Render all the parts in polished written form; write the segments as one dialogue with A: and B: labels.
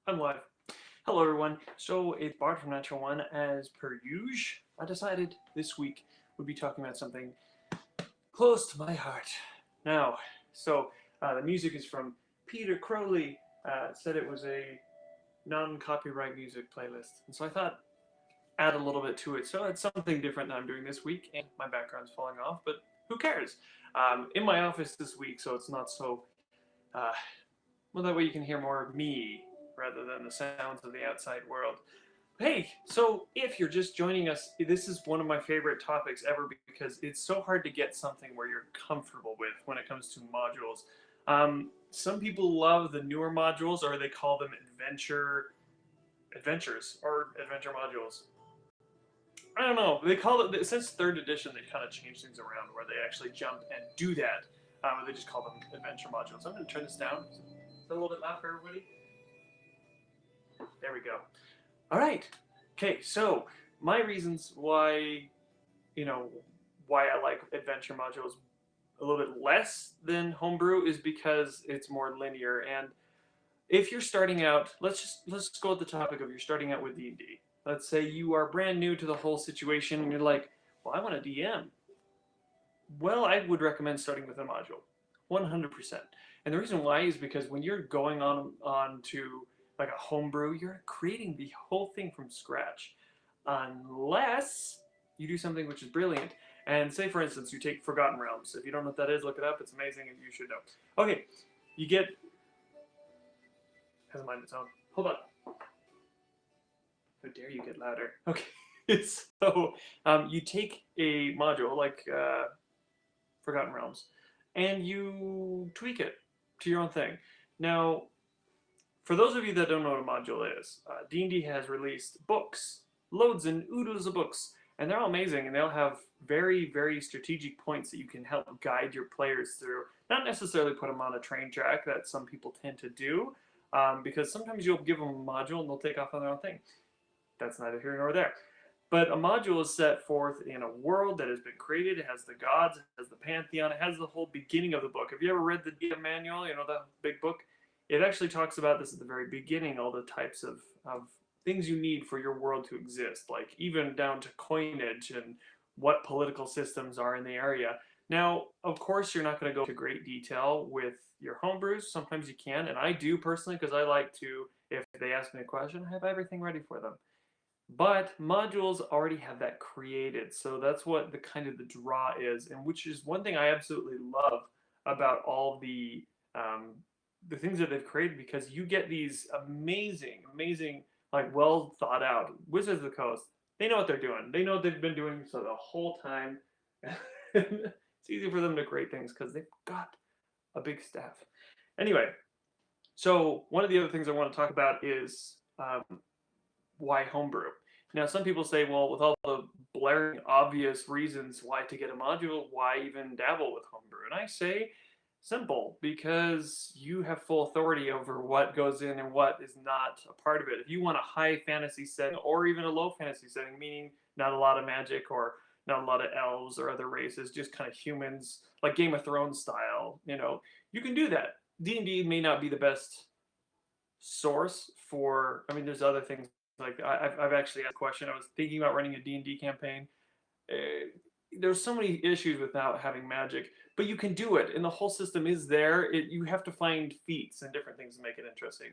A: I'm live. Hello, everyone. So it's Bart from Natural One. As per usual, I decided this week we'd be talking about something close to my heart. Now, the music is from Peter Crowley. Said it was a non-copyright music playlist, and so I thought add a little bit to it. So it's something different that I'm doing this week, and my background's falling off, but who cares? In my office this week, so it's not so. Uh, well, that way you can hear more of me rather than the sounds of the outside world. Hey, so if you're just joining us, this is one of my favorite topics ever because it's so hard to get something where you're comfortable with when it comes to modules. Some people love the newer modules, or they call them adventures or adventure modules. I don't know. They call it since third edition. They kind of changed things around where they actually jump and do that. They just call them adventure modules. I'm going to turn this down. Is that a little bit loud for everybody? There we go. All right. Okay. So my reasons why, you know, why I like adventure modules a little bit less than homebrew is because it's more linear. And if you're starting out, let's go with the topic of you're starting out with D&D. Let's say you are brand new to the whole situation and you're like, well, I want a DM. Well, I would recommend starting with a module, 100%. And the reason why is because when you're going on to like a homebrew, you're creating the whole thing from scratch, unless you do something which is brilliant. And say, for instance, you take Forgotten Realms. If you don't know what that is, look it up. It's amazing, and you should know. Okay, you get has a mind of its own. Hold on. How dare you get louder? Okay, so you take a module like Forgotten Realms, and you tweak it to your own thing. Now, for those of you that don't know what a module is, D&D has released books, loads and oodles of books, and they're all amazing, and they'll have very, very strategic points that you can help guide your players through. Not necessarily put them on a train track that some people tend to do, because sometimes you'll give them a module and they'll take off on their own thing. That's neither here nor there. But a module is set forth in a world that has been created. It has the gods, it has the pantheon, it has the whole beginning of the book. Have you ever read the DM manual? You know, that big book? It actually talks about this at the very beginning, all the types of things you need for your world to exist, like even down to coinage and what political systems are in the area. Now, of course, you're not going to go into great detail with your homebrews. Sometimes you can, and I do personally because I like to, if they ask me a question, I have everything ready for them. But modules already have that created, so that's what the kind of the draw is, and which is one thing I absolutely love about all the things that they've created because you get these amazing, amazing, like well thought out Wizards of the Coast. They know what they're doing. They know what they've been doing so the whole time. It's easy for them to create things because they've got a big staff. Anyway, so one of the other things I want to talk about is why homebrew. Now, some people say, well, with all the blaring obvious reasons why to get a module, why even dabble with homebrew? And I say, simple, because you have full authority over what goes in and what is not a part of it. If you want a high fantasy setting or even a low fantasy setting, meaning not a lot of magic or not a lot of elves or other races, just kind of humans, like Game of Thrones style, you can do that. D&D may not be the best source for, I mean, there's other things like I've actually asked a question. I was thinking about running a D&D campaign. There's so many issues without having magic, but you can do it, and the whole system is there. You have to find feats and different things to make it interesting.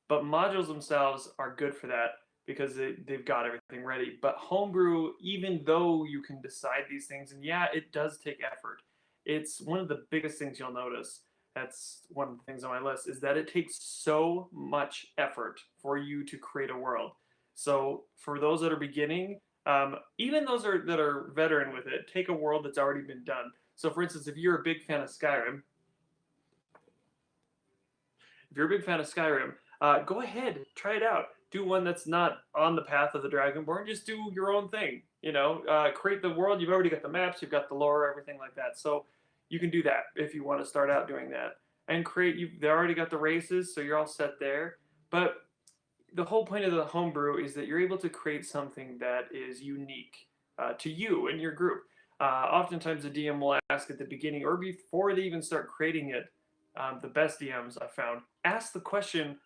A: But modules themselves are good for that because they've got everything ready. But homebrew, even though you can decide these things, and yeah, it does take effort. It's one of the biggest things you'll notice. That's one of the things on my list is that it takes so much effort for you to create a world. So for those that are beginning, even those that are veteran with it, take a world that's already been done. So for instance, if you're a big fan of Skyrim, go ahead, try it out. Do one that's not on the path of the Dragonborn. Just do your own thing. Create the world. You've already got the maps, you've got the lore, everything like that. So you can do that if you want to start out doing that and create. They already got the races, so you're all set there. But the whole point of the homebrew is that you're able to create something that is unique to you and your group. Oftentimes, the DM will ask at the beginning or before they even start creating it. The best DMs I've found ask the question,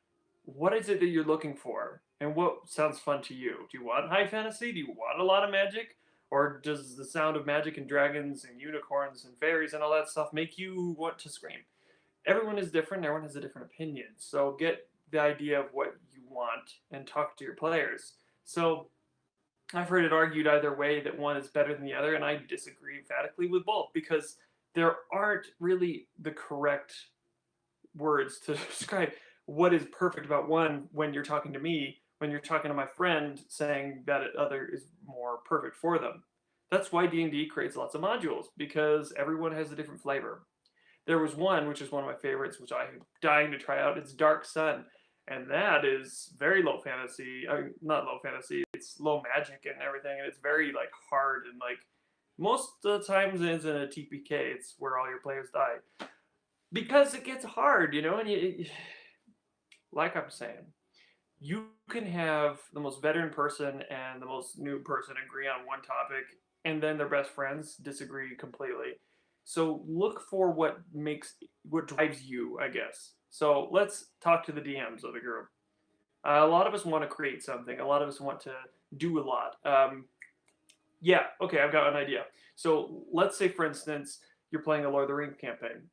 A: what is it that you're looking for, and what sounds fun to you? Do you want high fantasy? Do you want a lot of magic? Or does the sound of magic and dragons and unicorns and fairies and all that stuff make you want to scream? Everyone is different, everyone has a different opinion. So get the idea of what you want and talk to your players. So I've heard it argued either way that one is better than the other, and I disagree emphatically with both because there aren't really the correct words to describe what is perfect about one when you're talking to me, when you're talking to my friend saying that other is more perfect for them. That's why D&D creates lots of modules because everyone has a different flavor. There was one, which is one of my favorites, which I'm dying to try out. It's Dark Sun, and that is very low fantasy. I mean, not low fantasy. It's low magic and everything, and it's very like hard and like most of the times it's in a TPK. It's where all your players die because it gets hard, you know. And like I'm saying, you can have the most veteran person and the most new person agree on one topic, and then their best friends disagree completely. So look for what drives you, I guess. So let's talk to the DMs of the group. A lot of us want to create something. A lot of us want to do a lot. Yeah, okay, I've got an idea. So let's say, for instance, you're playing a Lord of the Rings campaign.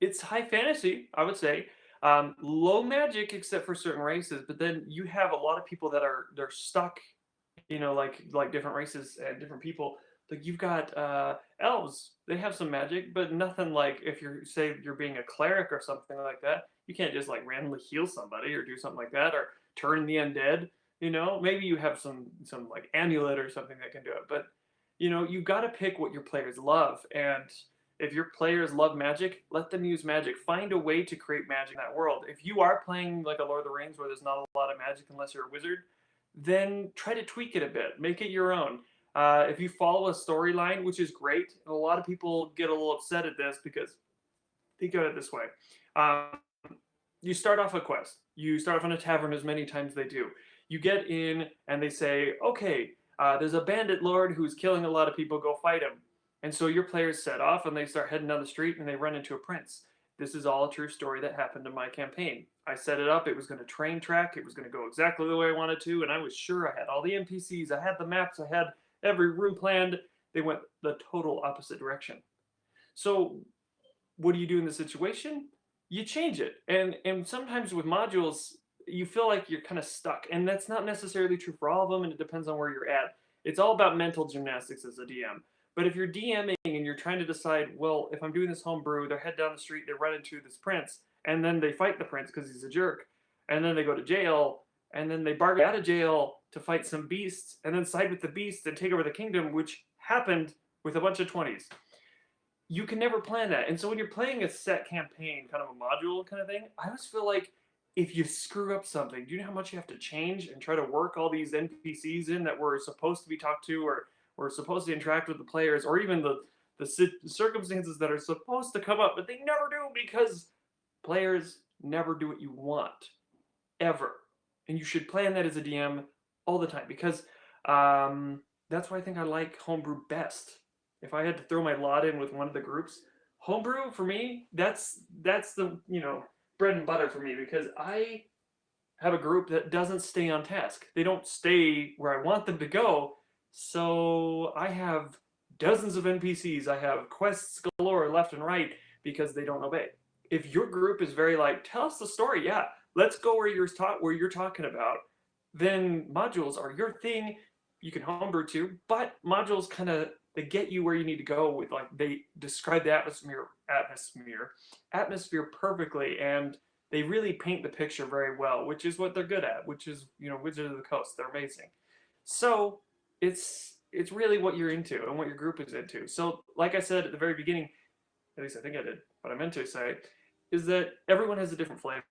A: It's high fantasy, I would say. Low magic except for certain races, but then you have a lot of people that they're stuck, like different races and different people. Like you've got elves, they have some magic, but nothing like if you're being a cleric or something like that. You can't just like randomly heal somebody or do something like that or turn the undead. Maybe you have some like amulet or something that can do it, but you've got to pick what your players love and if your players love magic, let them use magic. Find a way to create magic in that world. If you are playing like a Lord of the Rings where there's not a lot of magic unless you're a wizard, then try to tweak it a bit. Make it your own. If you follow a storyline, which is great, and a lot of people get a little upset at this because think of it this way. Um, you start off a quest. You start off in a tavern as many times as they do. You get in and they say, okay, there's a bandit lord who's killing a lot of people, go fight him. And so your players set off and they start heading down the street and they run into a prince. This is all a true story that happened in my campaign. I set it up, it was going to train track, it was going to go exactly the way I wanted to, and I was sure I had all the NPCs, I had the maps, I had every room planned. They went the total opposite direction. So what do you do in the situation? You change it. And sometimes with modules, you feel like you're kind of stuck. And that's not necessarily true for all of them, and it depends on where you're at. It's all about mental gymnastics as a DM. But if you're DMing and you're trying to decide, well, if I'm doing this homebrew, they head down the street, they run into this prince, and then they fight the prince because he's a jerk, and then they go to jail, and then they bargain out of jail to fight some beasts, and then side with the beasts and take over the kingdom, which happened with a bunch of 20s. You can never plan that. And so when you're playing a set campaign, kind of a module kind of thing, I always feel like if you screw up something, do you know how much you have to change and try to work all these NPCs in that were supposed to be talked to or were supposed to interact with the players or even the circumstances that are supposed to come up, but they never do because players never do what you want, ever. And you should plan that as a DM all the time because that's why I think I like homebrew best. If I had to throw my lot in with one of the groups, homebrew for me, that's the bread and butter for me because I have a group that doesn't stay on task. They don't stay where I want them to go. So I have dozens of NPCs. I have quests galore left and right because they don't obey. If your group is very like, tell us the story, yeah, let's go where you're talking about, then modules are your thing. You can homebrew too, but modules kind of they get you where you need to go with like they describe the atmosphere perfectly and they really paint the picture very well, which is what they're good at, which is Wizards of the Coast. They're amazing. So it's really what you're into and what your group is into. So like I said at the very beginning, at least I think I did, what I meant to say is that everyone has a different flavor.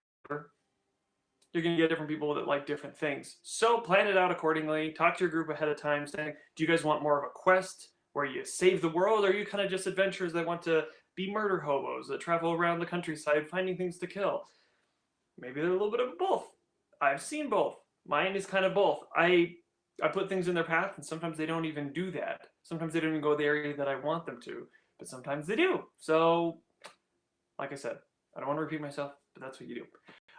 A: You're going to get different people that like different things. So plan it out accordingly. Talk to your group ahead of time saying, do you guys want more of a quest where you save the world? Or are you kind of just adventurers that want to be murder hobos that travel around the countryside finding things to kill? Maybe they're a little bit of both. I've seen both. Mine is kind of both. I put things in their path and sometimes they don't even do that. Sometimes they don't even go the area that I want them to, but sometimes they do. So, like I said, I don't want to repeat myself, but that's what you do.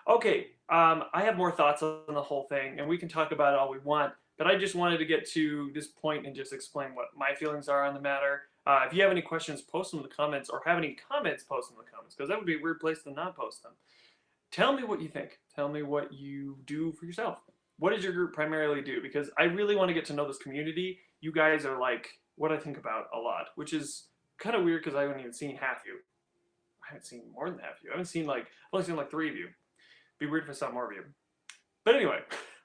A: Okay, I have more thoughts on the whole thing, and we can talk about it all we want. But I just wanted to get to this point and just explain what my feelings are on the matter. If you have any questions, post them in the comments, or have any comments, post them in the comments, because that would be a weird place to not post them. Tell me what you think. Tell me what you do for yourself. What does your group primarily do? Because I really want to get to know this community. You guys are like what I think about a lot, which is kind of weird because I haven't even seen half you. I haven't seen more than half you. I haven't seen like, I've only seen like 3 of you. Be weird if I saw more of you. But anyway,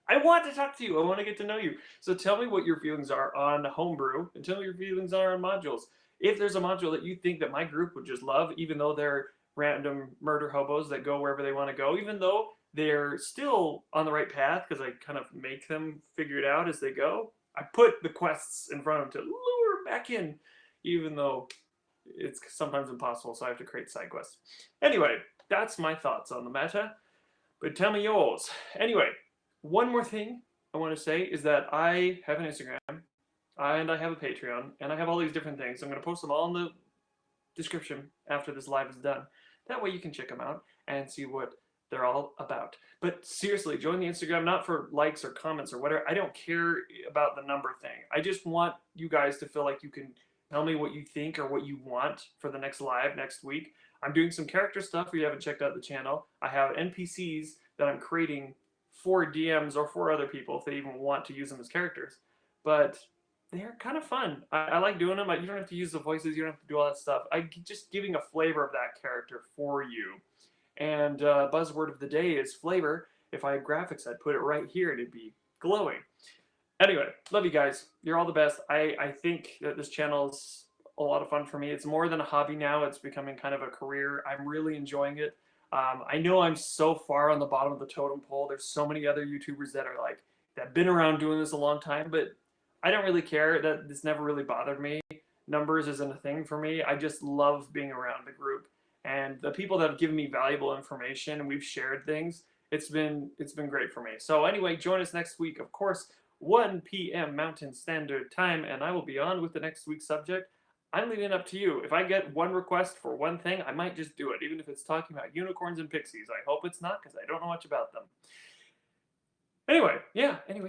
A: I want to talk to you. I want to get to know you. So tell me what your feelings are on Homebrew, and tell me your feelings are on modules. If there's a module that you think that my group would just love, even though they're random murder hobos that go wherever they want to go, even though they're still on the right path because I kind of make them figure it out as they go. I put the quests in front of them to lure back in, even though it's sometimes impossible, so I have to create side quests. Anyway, that's my thoughts on the meta, but tell me yours. Anyway, one more thing I want to say is that I have an Instagram, and I have a Patreon, and I have all these different things. I'm going to post them all in the description after this live is done. That way you can check them out and see what they're all about. But seriously, join the Instagram, not for likes or comments or whatever. I don't care about the number thing. I just want you guys to feel like you can tell me what you think or what you want for the next live next week. I'm doing some character stuff if you haven't checked out the channel. I have NPCs that I'm creating for DMs or for other people if they even want to use them as characters. But they're kind of fun. I like doing them. You don't have to use the voices. You don't have to do all that stuff. I just giving a flavor of that character for you. And buzzword of the day is flavor. If I had graphics, I'd put it right here and it'd be glowing. Anyway, love you guys. You're all the best. I think that this channel is a lot of fun for me. It's more than a hobby now. It's becoming kind of a career. I'm really enjoying it. I know I'm so far on the bottom of the totem pole. There's so many other YouTubers that are like, that have been around doing this a long time, but I don't really care. That this never really bothered me. Numbers isn't a thing for me. I just love being around the group and the people that have given me valuable information, and we've shared things. It's been great for me. So anyway, join us next week, of course, 1 p.m. Mountain Standard Time, and I will be on with the next week's subject. I'm leaving it up to you. If I get one request for one thing, I might just do it, even if it's talking about unicorns and pixies. I hope it's not, because I don't know much about them. Anyway,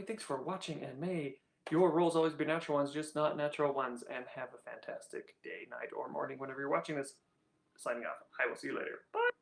A: thanks for watching, and may your rolls always be natural ones, just not natural ones, and have a fantastic day, night, or morning whenever you're watching this. Signing off. I will see you later. Bye.